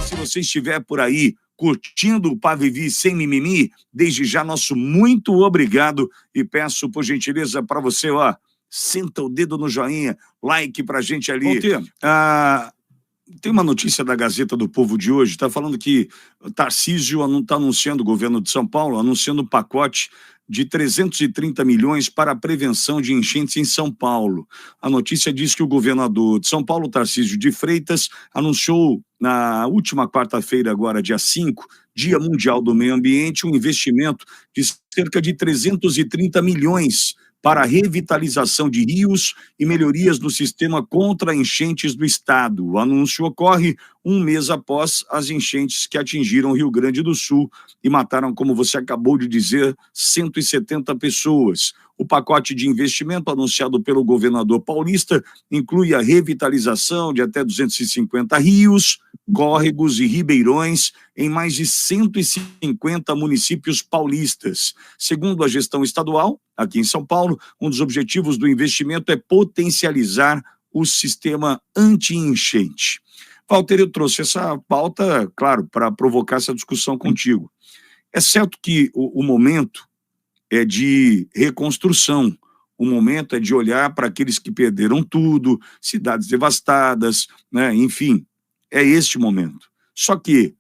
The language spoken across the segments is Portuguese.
Se você estiver por aí curtindo o Pavivi sem mimimi, desde já nosso muito obrigado e peço por gentileza para você, ó, senta o dedo no joinha, like pra gente ali. Tem uma notícia da Gazeta do Povo de hoje, está falando que o Tarcísio está anunciando, o governo de São Paulo, anunciando um pacote de 330 milhões para a prevenção de enchentes em São Paulo. A notícia diz que o governador de São Paulo, Tarcísio de Freitas, anunciou na última quarta-feira, agora dia 5, Dia Mundial do Meio Ambiente, um investimento de cerca de 330 milhões para a revitalização de rios e melhorias no sistema contra enchentes do estado. O anúncio ocorre um mês após as enchentes que atingiram o Rio Grande do Sul e mataram, como você acabou de dizer, 170 pessoas. O pacote de investimento anunciado pelo governador paulista inclui a revitalização de até 250 rios, córregos e ribeirões em mais de 150 municípios paulistas. Segundo a gestão estadual, aqui em São Paulo, um dos objetivos do investimento é potencializar o sistema anti-enchente. Walter, eu trouxe essa pauta, claro, para provocar essa discussão contigo. É certo que o momento é de reconstrução, o momento é de olhar para aqueles que perderam tudo, cidades devastadas, né? Enfim, é este momento. Só que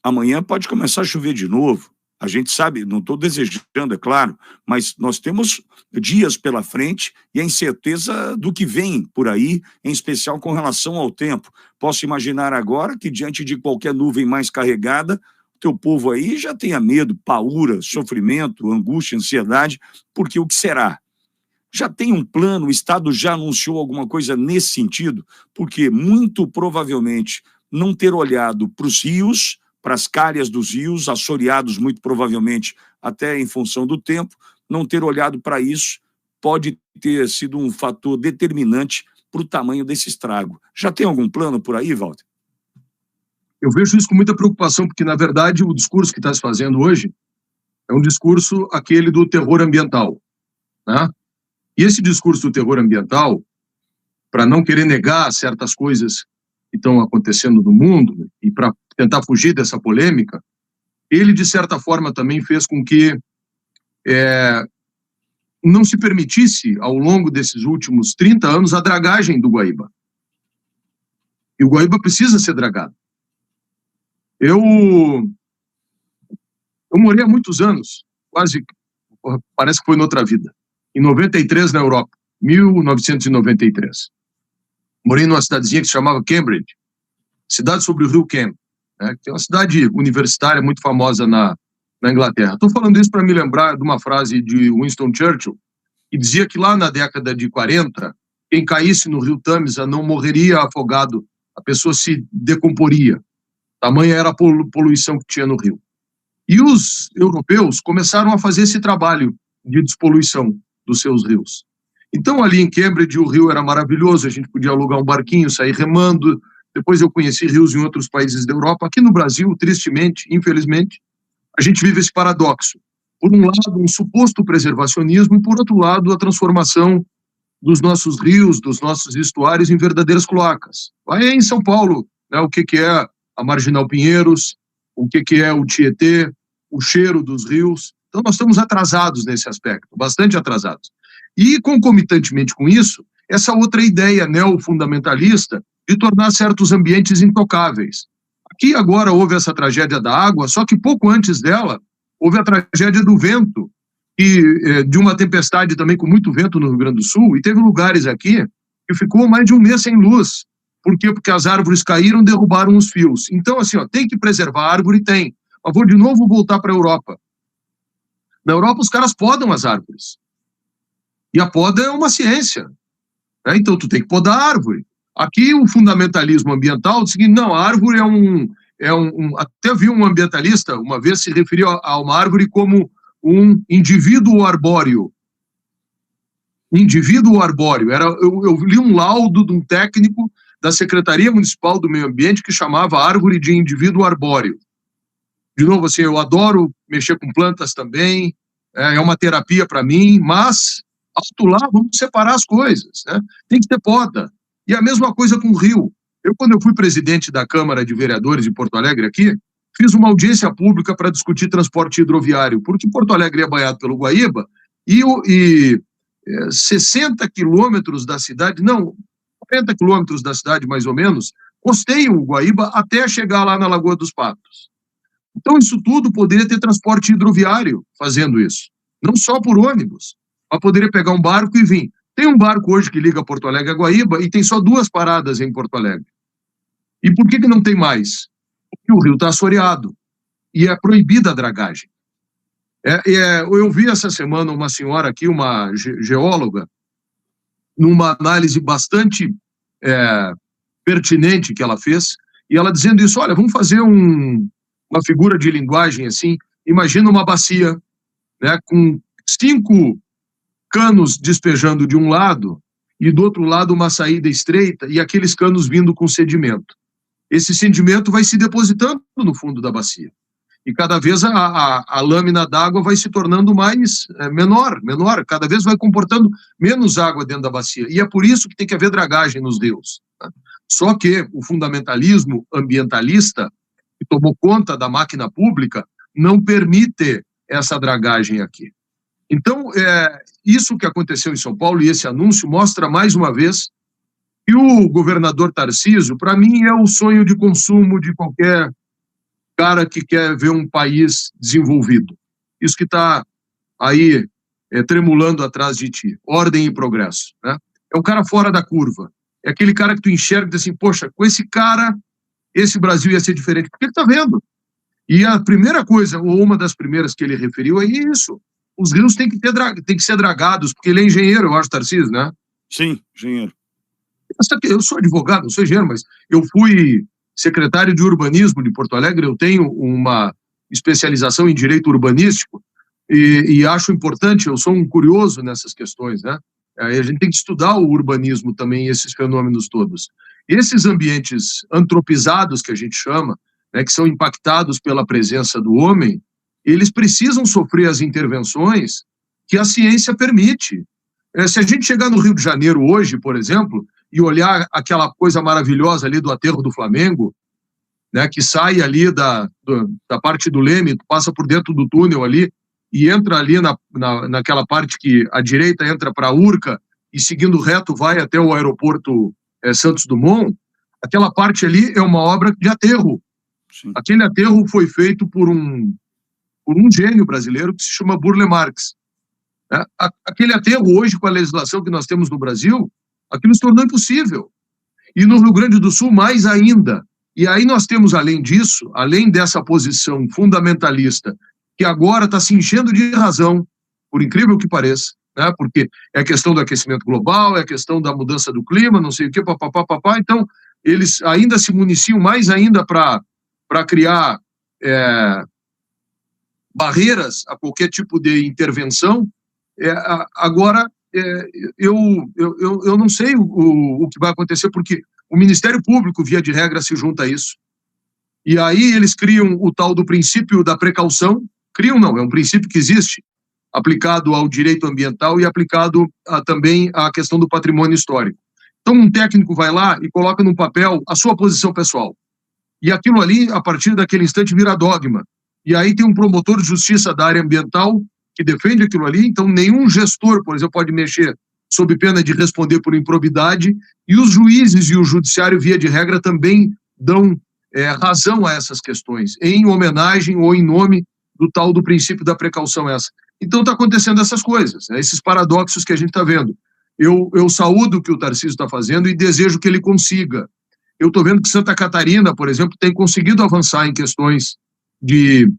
amanhã pode começar a chover de novo. A gente sabe, não estou desejando, é claro, mas nós temos dias pela frente e a incerteza do que vem por aí, em especial com relação ao tempo. Posso imaginar agora que, diante de qualquer nuvem mais carregada, o teu povo aí já tenha medo, paura, sofrimento, angústia, ansiedade, porque o que será? Já tem um plano, o Estado já anunciou alguma coisa nesse sentido? Porque, muito provavelmente, não ter olhado para os rios, para as calhas dos rios, assoreados muito provavelmente até em função do tempo, não ter olhado para isso pode ter sido um fator determinante para o tamanho desse estrago. Já tem algum plano por aí, Walter? Eu vejo isso com muita preocupação, porque, na verdade, o discurso que está se fazendo hoje é um discurso aquele do terror ambiental, né? E esse discurso do terror ambiental, para não querer negar certas coisas que estão acontecendo no mundo e para tentar fugir dessa polêmica, ele, de certa forma, também fez com que não se permitisse, ao longo desses últimos 30 anos, a dragagem do Guaíba. E o Guaíba precisa ser dragado. Eu morei há muitos anos, parece que foi noutra vida, em 93 na Europa, 1993. Morei numa cidadezinha que se chamava Cambridge, cidade sobre o rio Cam, né, que é uma cidade universitária muito famosa na Inglaterra. Estou falando isso para me lembrar de uma frase de Winston Churchill, que dizia que lá na década de 40, quem caísse no rio Tâmisa não morreria afogado, a pessoa se decomporia. Tamanha era a poluição que tinha no rio. E os europeus começaram a fazer esse trabalho de despoluição dos seus rios. Então, ali em Cambridge, o rio era maravilhoso, a gente podia alugar um barquinho, sair remando. Depois eu conheci rios em outros países da Europa. Aqui no Brasil, tristemente, infelizmente, a gente vive esse paradoxo. Por um lado, um suposto preservacionismo, e por outro lado, a transformação dos nossos rios, dos nossos estuários em verdadeiras cloacas. Aí em São Paulo, né, o que é a Marginal Pinheiros, o que é o Tietê, o cheiro dos rios. Então nós estamos atrasados nesse aspecto, bastante atrasados. E concomitantemente com isso, essa outra ideia neofundamentalista de tornar certos ambientes intocáveis. Aqui agora houve essa tragédia da água, só que pouco antes dela houve a tragédia do vento, de uma tempestade também com muito vento no Rio Grande do Sul, e teve lugares aqui que ficou mais de um mês sem luz. Por quê? Porque as árvores caíram, derrubaram os fios. Então, assim, ó, tem que preservar a árvore? Tem. Mas vou de novo voltar para a Europa. Na Europa, os caras podam as árvores. E a poda é uma ciência, né? Então, tu tem que podar a árvore. Aqui, o fundamentalismo ambiental diz o seguinte: não, a árvore até vi um ambientalista, uma vez, se referir a uma árvore como um indivíduo arbóreo. Indivíduo arbóreo. Eu li um laudo de um técnico da Secretaria Municipal do Meio Ambiente que chamava árvore de indivíduo arbóreo. De novo, assim, eu adoro mexer com plantas também, é uma terapia para mim, mas alto lá, vamos separar as coisas, né? Tem que ter poda. E a mesma coisa com o Rio. Quando eu fui presidente da Câmara de Vereadores de Porto Alegre aqui, fiz uma audiência pública para discutir transporte hidroviário, porque Porto Alegre é banhado pelo Guaíba e 60 quilômetros da cidade, não, 40 quilômetros da cidade mais ou menos, costeiam o Guaíba até chegar lá na Lagoa dos Patos. Então isso tudo poderia ter transporte hidroviário fazendo isso, não só por ônibus, mas poderia pegar um barco e vir. Tem um barco hoje que liga Porto Alegre a Guaíba e tem só 2 paradas em Porto Alegre. E por que não tem mais? Porque o rio está assoreado e é proibida a dragagem. Eu vi essa semana uma senhora aqui, uma geóloga, numa análise bastante pertinente que ela fez, e ela dizendo isso, olha, vamos fazer uma figura de linguagem assim, imagina uma bacia, né, com 5 canos despejando de um lado e do outro lado uma saída estreita e aqueles canos vindo com sedimento. Esse sedimento vai se depositando no fundo da bacia. E cada vez a lâmina d'água vai se tornando menor, cada vez vai comportando menos água dentro da bacia. E é por isso que tem que haver dragagem nos rios. Tá? Só que o fundamentalismo ambientalista, que tomou conta da máquina pública, não permite essa dragagem aqui. Então, isso que aconteceu em São Paulo e esse anúncio mostra mais uma vez que o governador Tarcísio, para mim, é o sonho de consumo de qualquer cara que quer ver um país desenvolvido. Isso que está aí tremulando atrás de ti. Ordem e progresso. Né? É um cara fora da curva. É aquele cara que tu enxerga e diz assim, poxa, com esse cara, esse Brasil ia ser diferente. Porque ele está vendo. E a primeira coisa, ou uma das primeiras que ele referiu é isso. Os rios têm que ser dragados, porque ele é engenheiro, eu acho, Tarcísio, né? Sim, engenheiro. Eu sou advogado, não sou engenheiro, mas eu fui secretário de urbanismo de Porto Alegre, eu tenho uma especialização em direito urbanístico e acho importante, eu sou um curioso nessas questões, né? A gente tem que estudar o urbanismo também, esses fenômenos todos. Esses ambientes antropizados, que a gente chama, né, que são impactados pela presença do homem, eles precisam sofrer as intervenções que a ciência permite. Se a gente chegar no Rio de Janeiro hoje, por exemplo, e olhar aquela coisa maravilhosa ali do aterro do Flamengo, né, que sai ali da parte do Leme, passa por dentro do túnel ali, e entra ali naquela parte que a direita entra para a Urca, e seguindo reto vai até o aeroporto Santos Dumont, aquela parte ali é uma obra de aterro. Sim. Aquele aterro foi feito por um gênio brasileiro que se chama Burle Marx. Aquele aterro hoje, com a legislação que nós temos no Brasil, aquilo se tornou impossível. E no Rio Grande do Sul, mais ainda. E aí nós temos, além disso, além dessa posição fundamentalista, que agora está se enchendo de razão, por incrível que pareça, né? Porque é a questão do aquecimento global, é a questão da mudança do clima, não sei o quê, papapá. Então, eles ainda se municiam mais ainda para criar barreiras a qualquer tipo de intervenção. Agora, eu não sei o que vai acontecer, porque o Ministério Público, via de regra, se junta a isso. E aí eles criam o tal do princípio da precaução. Criam não, é um princípio que existe, aplicado ao direito ambiental e aplicado também à questão do patrimônio histórico. Então um técnico vai lá e coloca no papel a sua posição pessoal. E aquilo ali, a partir daquele instante, vira dogma. E aí tem um promotor de justiça da área ambiental que defende aquilo ali, então nenhum gestor, por exemplo, pode mexer sob pena de responder por improbidade, e os juízes e o judiciário, via de regra, também dão razão a essas questões, em homenagem ou em nome do tal do princípio da precaução essa. Então está acontecendo essas coisas, né, esses paradoxos que a gente está vendo. Eu saúdo o que o Tarcísio está fazendo e desejo que ele consiga. Eu estou vendo que Santa Catarina, por exemplo, tem conseguido avançar em questões de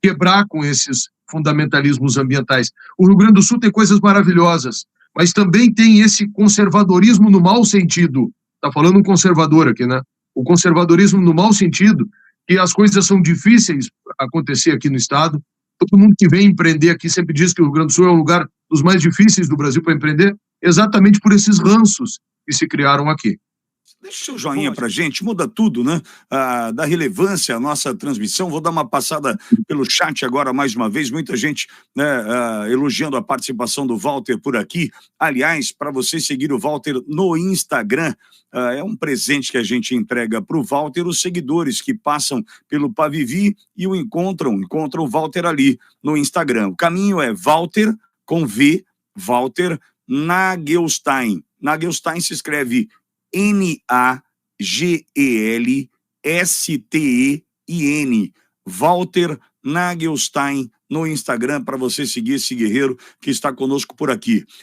quebrar com esses fundamentalismos ambientais. O Rio Grande do Sul tem coisas maravilhosas, mas também tem esse conservadorismo no mau sentido. Está falando um conservador aqui, né? O conservadorismo no mau sentido, que as coisas são difíceis acontecer aqui no estado. Todo mundo que vem empreender aqui sempre diz que o Rio Grande do Sul é um lugar dos mais difíceis do Brasil para empreender, exatamente por esses ranços que se criaram aqui. Deixa o seu joinha pra gente, muda tudo, né? Da relevância à nossa transmissão. Vou dar uma passada pelo chat agora mais uma vez. Muita gente, né, elogiando a participação do Walter por aqui. Aliás, para você seguir o Walter no Instagram, é um presente que a gente entrega para o Walter, os seguidores que passam pelo Pavivi e o encontram o Walter ali no Instagram. O caminho é Walter, com V, Walter Nagelstein. Nagelstein se escreve Nagelstein. Walter Nagelstein no Instagram, para você seguir esse guerreiro que está conosco por aqui.